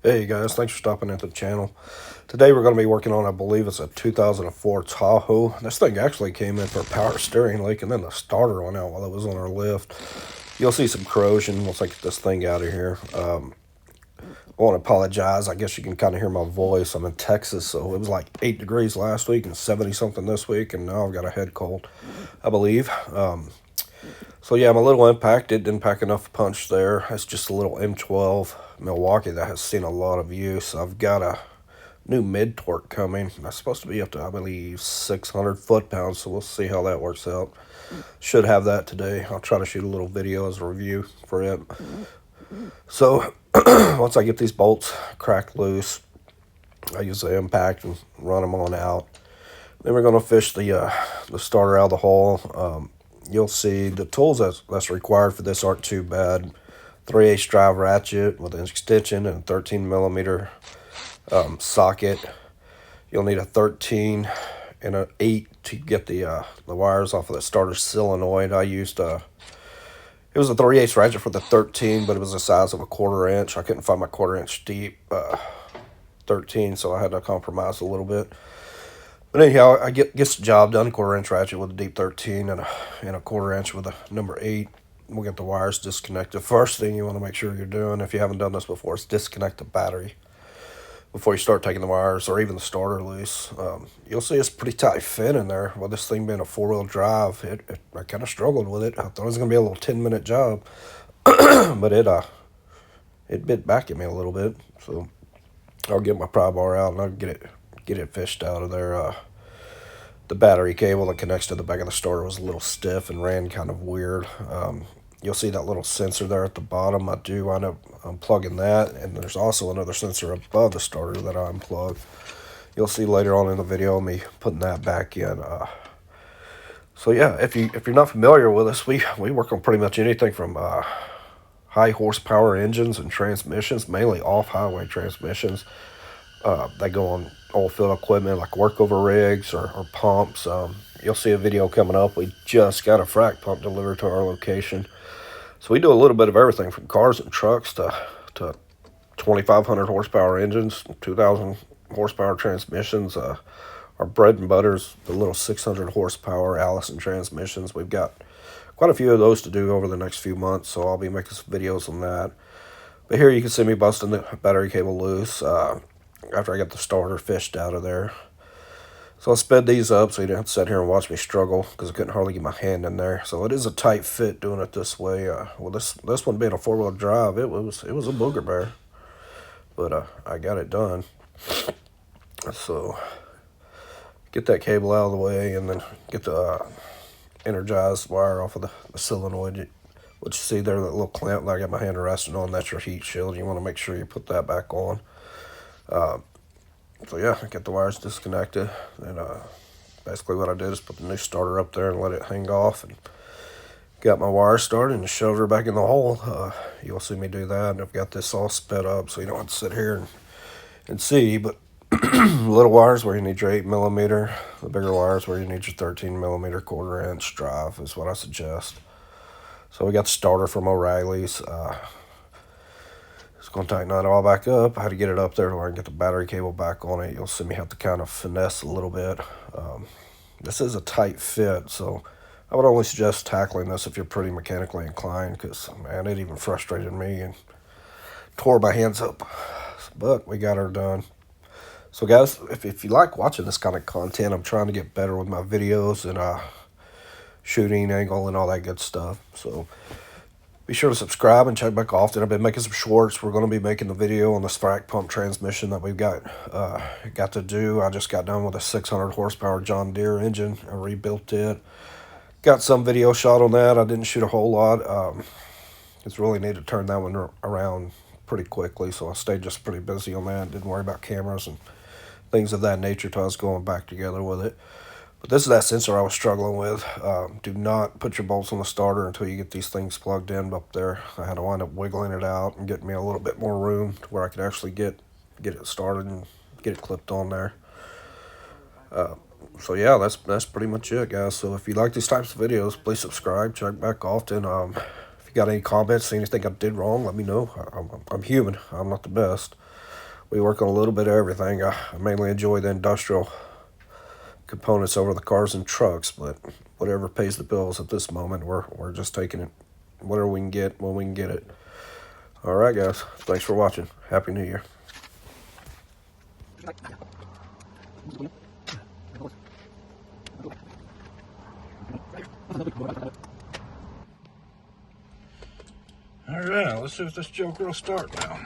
Hey guys, thanks for stopping into the channel. Today we're going to be working on, I believe it's a 2004 Tahoe. This thing actually came in for a power steering leak and then the starter went out while it was on our lift. You'll see some corrosion once I get this thing out of here. I want to apologize. I guess you can kind of hear my voice. I'm in Texas, so it was like 8 degrees last week and 70 something this week, and now I've got a head cold, I believe. So yeah, I'm a little impacted. Didn't pack enough punch there. It's just a little M12 Milwaukee that has seen a lot of use. I've got a new mid-torque coming. That's supposed to be up to, I believe, 600 foot-pounds, so we'll see how that works out. Should have that today. I'll try to shoot a little video as a review for it. So once I get these bolts cracked loose, I use the impact and run them on out. Then we're going to fish the starter out of the hole. You'll see the tools that's required for this aren't too bad. 3/8 drive ratchet with an extension and a 13 millimeter socket. You'll need a 13 and an 8 to get the wires off of the starter solenoid. I used it was a 3/8 ratchet for the 13, but it was the size of a 1/4 inch. I couldn't find my 1/4 inch deep 13, so I had to compromise a little bit. But anyhow, I gets the job done. 1/4 inch ratchet with a deep 13 and a 1/4 inch with a number 8. We'll get the wires disconnected. First thing you want to make sure you're doing, if you haven't done this before, is disconnect the battery before you start taking the wires or even the starter loose. You'll see it's pretty tight fit in there. Well, this thing being a 4-wheel drive, I kind of struggled with it. I thought it was going to be a little 10-minute job, but it bit back at me a little bit. So I'll get my pry bar out and I'll get it fished out of there. The battery cable that connects to the back of the starter was a little stiff and ran kind of weird. You'll see that little sensor there at the bottom. I do wind up unplugging that, and there's also another sensor above the starter that I unplugged. You'll see later on in the video me putting that back in. So yeah, if you're not familiar with us, we work on pretty much anything from high horsepower engines and transmissions, mainly off-highway transmissions. They go on oil field equipment like workover rigs or pumps. You'll see a video coming up. We just got a frac pump delivered to our location. So we do a little bit of everything from cars and trucks to 2,500 horsepower engines, 2,000 horsepower transmissions. Our bread and butter is the little 600 horsepower Allison transmissions. We've got quite a few of those to do over the next few months, so I'll be making some videos on that. But here you can see me busting the battery cable loose after I got the starter fished out of there. So I sped these up so you didn't have to sit here and watch me struggle because I couldn't hardly get my hand in there. So it is a tight fit doing it this way. Well, this one being a 4-wheel drive, it was a booger bear, but I got it done. So get that cable out of the way and then get the energized wire off of the solenoid. What you see there, that little clamp that I got my hand resting on, that's your heat shield. You want to make sure you put that back on. So yeah, get the wires disconnected, and basically what I did is put the new starter up there and let it hang off, and got my wire started and shoved her back in the hole. You'll see me do that, and I've got this all sped up so you don't have to sit here and see, but little wires where you need your 8 millimeter, the bigger wires where you need your 13 millimeter 1/4 inch drive is what I suggest. So we got the starter from O'Reilly's. It's going to tighten that all back up. I had to get it up there where I can get the battery cable back on it. You'll see me have to kind of finesse a little bit. This is a tight fit, so I would only suggest tackling this if you're pretty mechanically inclined, because, man, it even frustrated me and tore my hands up. But we got her done. So, guys, if you like watching this kind of content, I'm trying to get better with my videos and shooting angle and all that good stuff. So be sure to subscribe and check back often. I've been making some shorts. We're going to be making the video on this frac pump transmission that we've got to do. I just got done with a 600 horsepower John Deere engine. I rebuilt it. Got some video shot on that. I didn't shoot a whole lot. It's really neat to turn that one around pretty quickly, so I stayed just pretty busy on that. Didn't worry about cameras and things of that nature till I was going back together with it. But this is that sensor I was struggling with. Do not put your bolts on the starter until you get these things plugged in up there. I had to wind up wiggling it out and getting me a little bit more room to where I could actually get it started and get it clipped on there. So yeah, that's pretty much it, guys. So if you like these types of videos, please subscribe, check back often. If you got any comments, anything I did wrong, let me know. I'm human. I'm not the best. We work on a little bit of everything. I mainly enjoy the industrial components over the cars and trucks, but whatever pays the bills at this moment, we're just taking it, whatever we can get when we can get it. All right, guys. Thanks for watching. Happy New Year. All right, let's see if this joker will start now.